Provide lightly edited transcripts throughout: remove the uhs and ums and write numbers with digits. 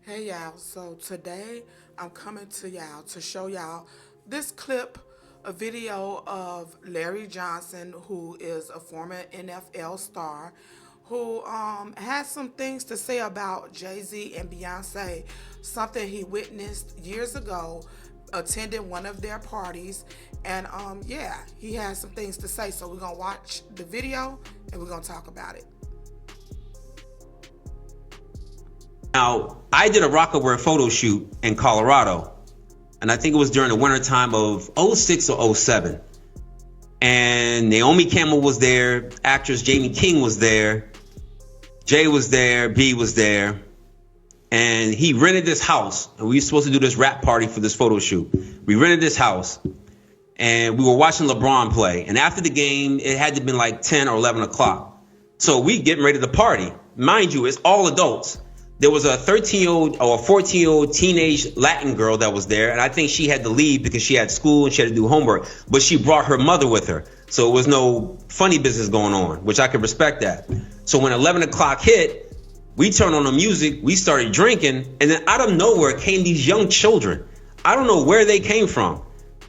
Hey y'all, so today I'm coming to y'all to show y'all this clip, a video of Larry Johnson, who is a former NFL star, who has some things to say about Jay Z and Beyonce, something he witnessed years ago, attended one of their parties, and yeah, he has some things to say. So we're gonna watch the video and we're gonna talk about it. Now, I did a Rockaware photo shoot in Colorado, and I think it was during the winter time of '06 or '07. And Naomi Campbell was there, actress Jamie King was there, Jay was there, B was there, and he rented this house. And we were supposed to do this rap party for this photo shoot. We rented this house, and we were watching LeBron play. And after the game, it had to have been like 10 or 11 o'clock. So we getting ready to party. Mind you, it's all adults. There was a 13-year-old or a 14-year-old teenage Latin girl that was there, and I think she had to leave because she had school and she had to do homework, but she brought her mother with her. So it was no funny business going on, which I could respect that. So when 11 o'clock hit, we turned on the music, we started drinking, and then out of nowhere came these young children. I don't know where they came from.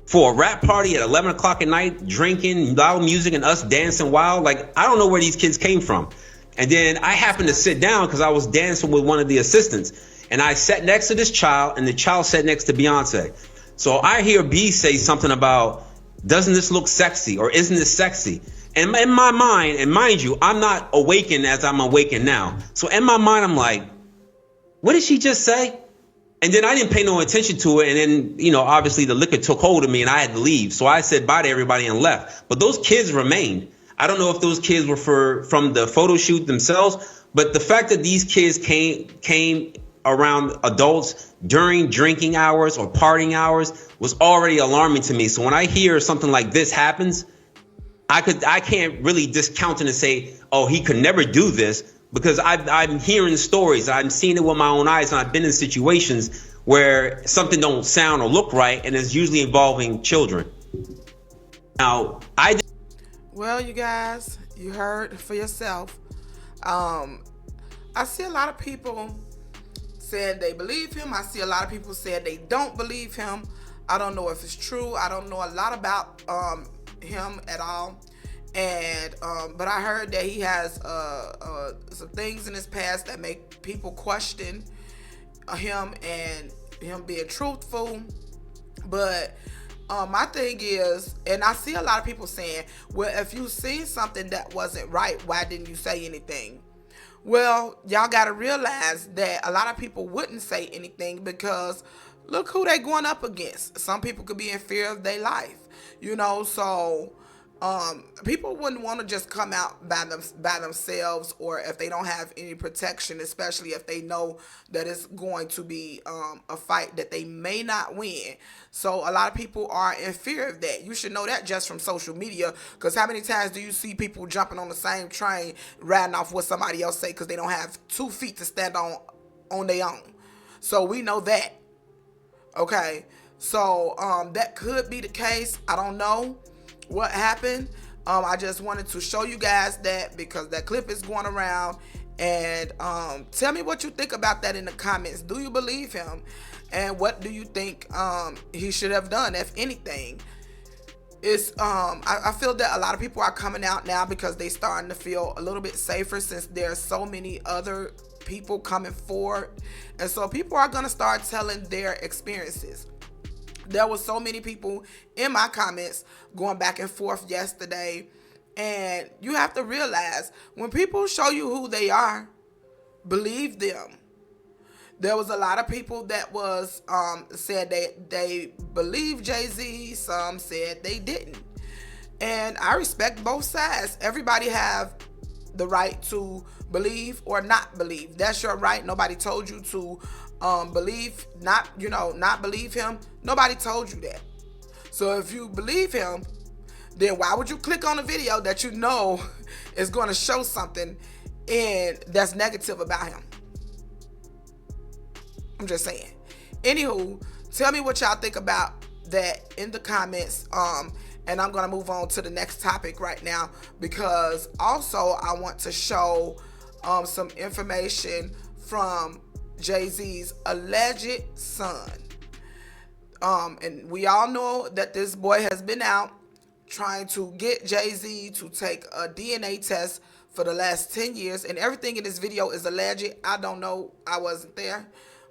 For a rap party at 11 o'clock at night, drinking, loud music, and us dancing wild, like, I don't know where these kids came from. And then I happened to sit down because I was dancing with one of the assistants. And I sat next to this child, and the child sat next to Beyonce. So I hear B say something about, doesn't this look sexy? Or isn't this sexy? And in my mind, and mind you, I'm not awakened as I'm awakened now. So in my mind, I'm like, what did she just say? And then I didn't pay no attention to it. And then, obviously the liquor took hold of me and I had to leave. So I said bye to everybody and left. But those kids remained. I don't know if those kids were from the photo shoot themselves, but the fact that these kids came around adults during drinking hours or partying hours was already alarming to me. So when I hear something like this happens, I can't really discount it and say, oh, he could never do this, because I'm hearing stories, I'm seeing it with my own eyes, and I've been in situations where something don't sound or look right, and it's usually involving children. Now, Well, you guys, you heard for yourself. I see a lot of people saying they believe him. I see a lot of people saying they don't believe him. I don't know if it's true. I don't know a lot about him at all. And but I heard that he has some things in his past that make people question him and him being truthful. But my thing is, and I see a lot of people saying, well, if you seen something that wasn't right, why didn't you say anything? Well, y'all got to realize that a lot of people wouldn't say anything because look who they going up against. Some people could be in fear of their life, so people wouldn't want to just come out by themselves, or if they don't have any protection, especially if they know that it's going to be a fight that they may not win. So a lot of people are in fear of that. You should know that just from social media, because how many times do you see people jumping on the same train, riding off what somebody else say because they don't have 2 feet to stand on their own? So we know that. Okay, so that could be the case. I don't know what happened. I just wanted to show you guys that because that clip is going around, and tell me what you think about that in the comments. Do you believe him, and what do you think he should have done, if anything? It's I feel that a lot of people are coming out now because they starting to feel a little bit safer since there's so many other people coming forward, and so people are going to start telling their experiences. There was so many people in my comments going back and forth yesterday, and you have to realize, when people show you who they are, believe them. There was a lot of people that was said they believe Jay Z. Some said they didn't, and I respect both sides. Everybody have the right to believe or not believe. That's your right. Nobody told you to believe, not believe him. Nobody told you that. So if you believe him, then why would you click on a video that you know is going to show something and that's negative about him? I'm just saying. Anywho, tell me what y'all think about that in the comments. And I'm going to move on to the next topic right now, because also I want to show some information from Jay Z's alleged son. And we all know that this boy has been out trying to get Jay Z to take a DNA test for the last 10 years. And everything in this video is alleged. I don't know. I wasn't there.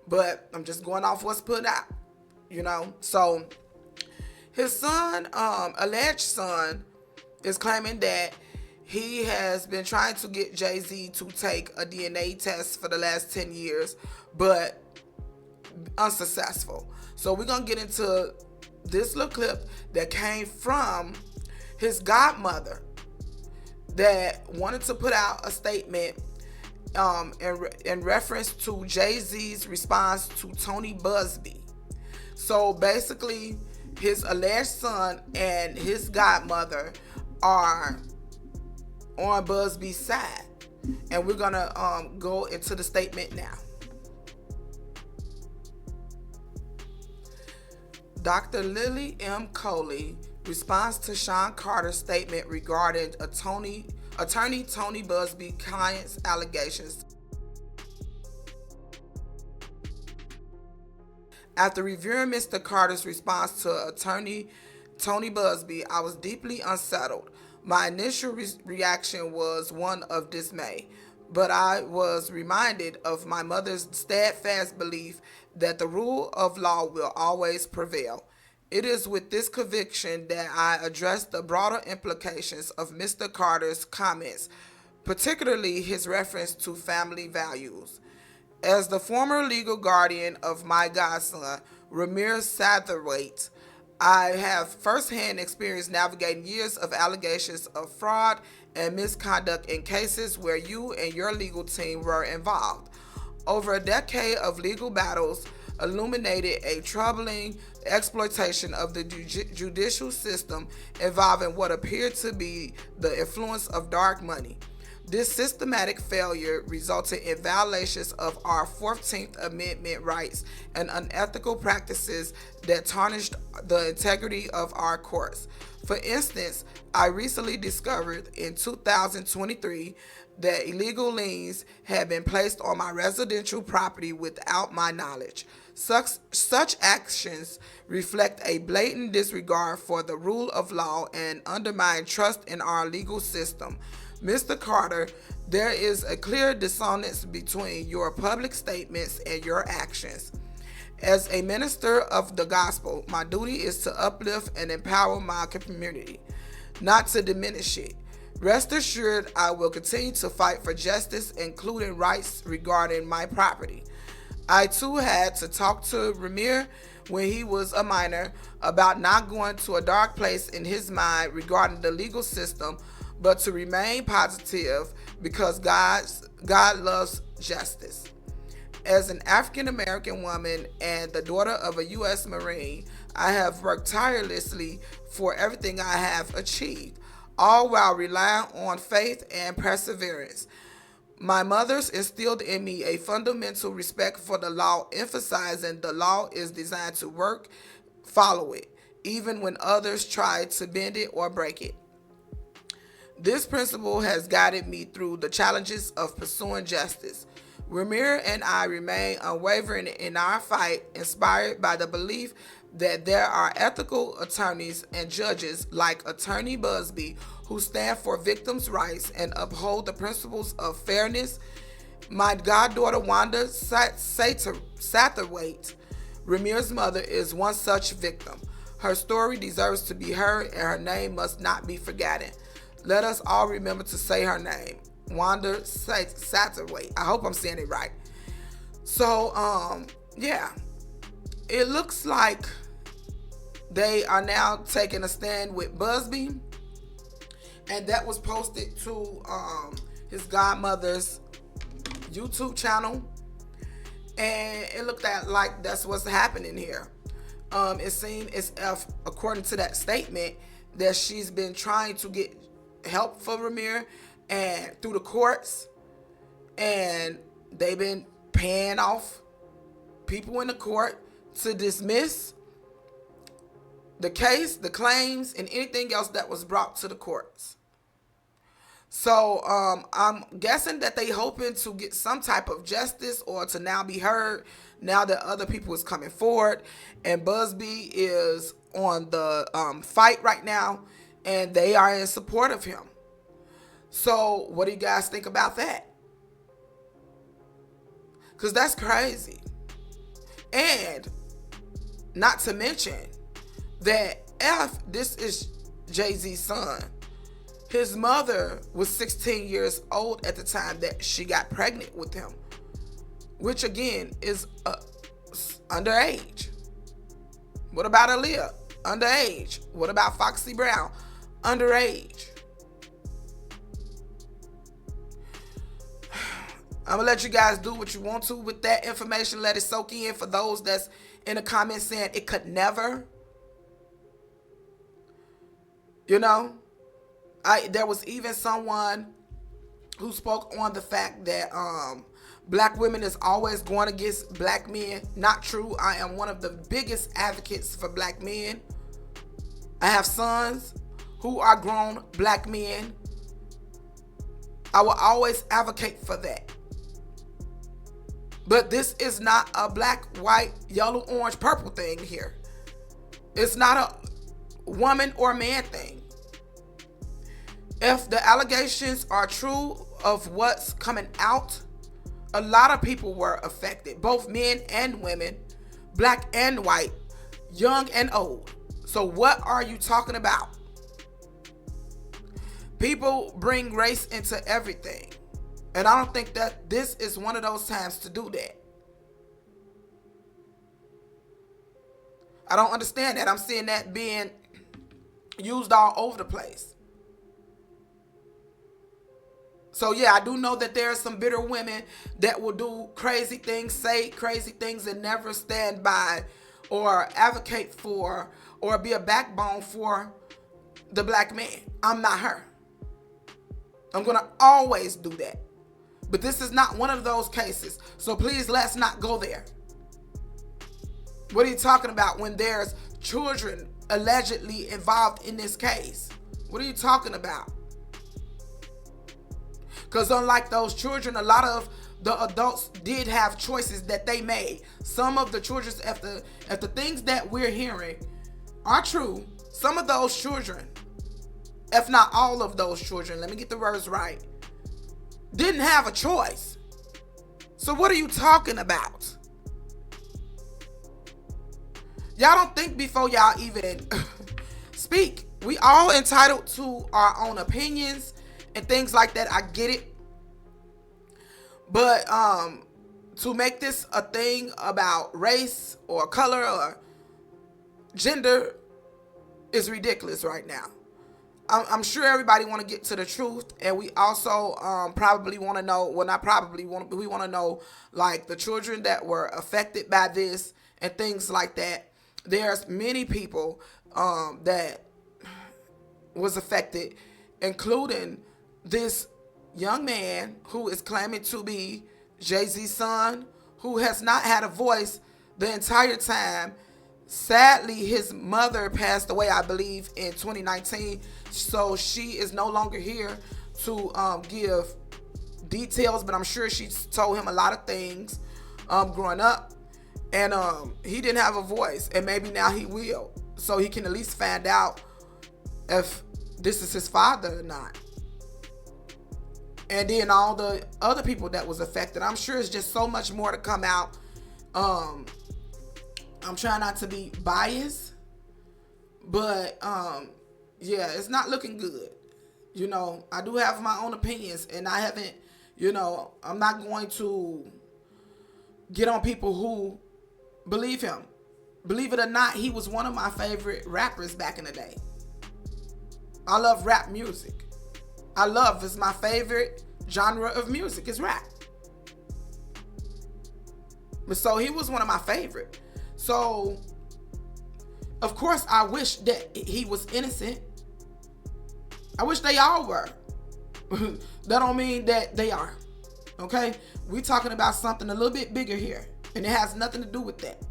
But I'm just going off what's put out. So his son, alleged son, is claiming that he has been trying to get Jay Z to take a DNA test for the last 10 years, but unsuccessful. So we're going to get into this little clip that came from his godmother that wanted to put out a statement in reference to Jay Z's response to Tony Busby. So basically, his alleged son and his godmother are on Busby's side. And we're going to go into the statement now. Dr. Lily M. Coley responds to Sean Carter's statement regarding attorney Tony Busby client's allegations. After reviewing Mr. Carter's response to attorney Tony Busby, I was deeply unsettled. My initial reaction was one of dismay, but I was reminded of my mother's steadfast belief that the rule of law will always prevail. It is with this conviction that I address the broader implications of Mr. Carter's comments, particularly his reference to family values. As the former legal guardian of my godson, Rymir Satterthwaite, I have firsthand experience navigating years of allegations of fraud and misconduct in cases where you and your legal team were involved. Over a decade of legal battles illuminated a troubling exploitation of the judicial system involving what appeared to be the influence of dark money. This systematic failure resulted in violations of our 14th Amendment rights and unethical practices that tarnished the integrity of our courts. For instance, I recently discovered in 2023 that illegal liens had been placed on my residential property without my knowledge. Such actions reflect a blatant disregard for the rule of law and undermine trust in our legal system. Mr. Carter, there is a clear dissonance between your public statements and your actions. As a minister of the gospel, my duty is to uplift and empower my community, not to diminish it. Rest assured, I will continue to fight for justice, including rights regarding my property. I too had to talk to Rymir when he was a minor about not going to a dark place in his mind regarding the legal system, but to remain positive because God loves justice. As an African American woman and the daughter of a U.S. Marine, I have worked tirelessly for everything I have achieved, all while relying on faith and perseverance. My mother's instilled in me a fundamental respect for the law, emphasizing the law is designed to work, follow it, even when others try to bend it or break it. This principle has guided me through the challenges of pursuing justice. Rymir and I remain unwavering in our fight, inspired by the belief that there are ethical attorneys and judges like Attorney Busby who stand for victims' rights and uphold the principles of fairness. My goddaughter Wanda Satterthwaite, Rymir's mother, is one such victim. Her story deserves to be heard and her name must not be forgotten. Let us all remember to say her name, Wanda Satterthwaite. I hope I'm saying it right. So, it looks like they are now taking a stand with Busby, and that was posted to his godmother's YouTube channel, and it looked like that's what's happening here. It seemed as if, according to that statement, that she's been trying to get help for Rymir and through the courts, and they've been paying off people in the court to dismiss the case, the claims, and anything else that was brought to the courts. So I'm guessing that they hoping to get some type of justice or to now be heard now that other people is coming forward. And Busby is on the fight right now, and they are in support of him. So what do you guys think about that? Because that's crazy. And not to mention that if this is Jay Z's son, his mother was 16 years old at the time that she got pregnant with him, which again is underage. What about Aaliyah? Underage. What about Foxy Brown? Underage. I'm gonna let you guys do what you want to with that information. Let it soak in. For those that's in the comments saying it could never, you know, there was even someone who spoke on the fact that black women is always going against black men. Not true. I am one of the biggest advocates for black men. I have sons who are grown black men. I will always advocate for that. But this is not a black, white, yellow, orange, purple thing here. It's not a woman or man thing. If the allegations are true of what's coming out, a lot of people were affected, both men and women, black and white, young and old. So what are you talking about? People bring race into everything. And I don't think that this is one of those times to do that. I don't understand that. I'm seeing that being used all over the place. So yeah, I do know that there are some bitter women that will do crazy things, say crazy things, and never stand by or advocate for or be a backbone for the black man. I'm not her. I'm going to always do that. But this is not one of those cases. So please, let's not go there. What are you talking about when there's children allegedly involved in this case? What are you talking about? Because unlike those children, a lot of the adults did have choices that they made. Some of the children, if the things that we're hearing are true, some of those children, if not all of those children, let me get the words right, didn't have a choice. So what are you talking about? Y'all don't think before y'all even speak. We all entitled to our own opinions and things like that. I get it. But to make this a thing about race or color or gender is ridiculous right now. I'm sure everybody want to get to the truth, and we also probably want to know, well, not probably, we want to know, like, the children that were affected by this and things like that. There's many people that was affected, including this young man who is claiming to be Jay Z's son, who has not had a voice the entire time. Sadly, his mother passed away, I believe, in 2019. So she is no longer here to give details, but I'm sure she told him a lot of things growing up. And he didn't have a voice, and maybe now he will. So he can at least find out if this is his father or not. And then all the other people that was affected. I'm sure it's just so much more to come out. I'm trying not to be biased, but yeah, it's not looking good. You know, I do have my own opinions, and I haven't, I'm not going to get on people who believe him. Believe it or not, he was one of my favorite rappers back in the day. I love rap music. It's my favorite genre of music is rap. So he was one of my favorite. So, of course, I wish that he was innocent. I wish they all were. That don't mean that they are. Okay? We're talking about something a little bit bigger here. And it has nothing to do with that.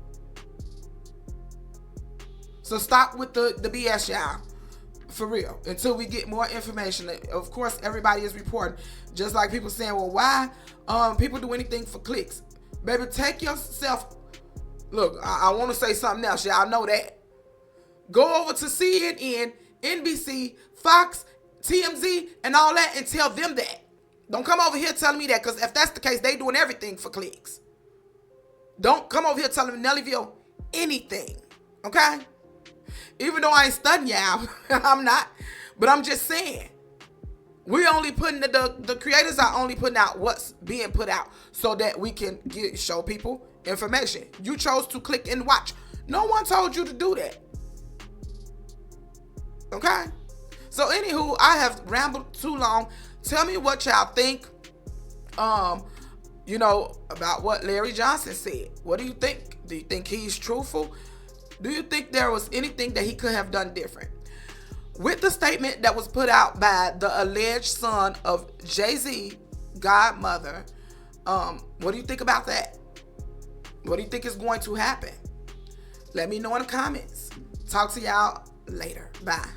So stop with the BS, y'all. For real. Until we get more information. Of course, everybody is reporting. Just like people saying, well, why people do anything for clicks? Baby, take yourself. Look, I want to say something else. Y'all know that. Go over to CNN, NBC, Fox, TMZ, and all that, and tell them that. Don't come over here telling me that, because if that's the case, they doing everything for clicks. Don't come over here telling me Nellyville anything. Okay? Even though I ain't studying y'all, I'm not. But I'm just saying, we only putting the creators are only putting out what's being put out so that we can show people information. You chose to click and watch. No one told you to do that. Okay? So anywho, I have rambled too long. Tell me what y'all think, about what Larry Johnson said. What do you think? Do you think he's truthful? Do you think there was anything that he could have done different? With the statement that was put out by the alleged son of Jay Z, godmother, what do you think about that? What do you think is going to happen? Let me know in the comments. Talk to y'all later. Bye.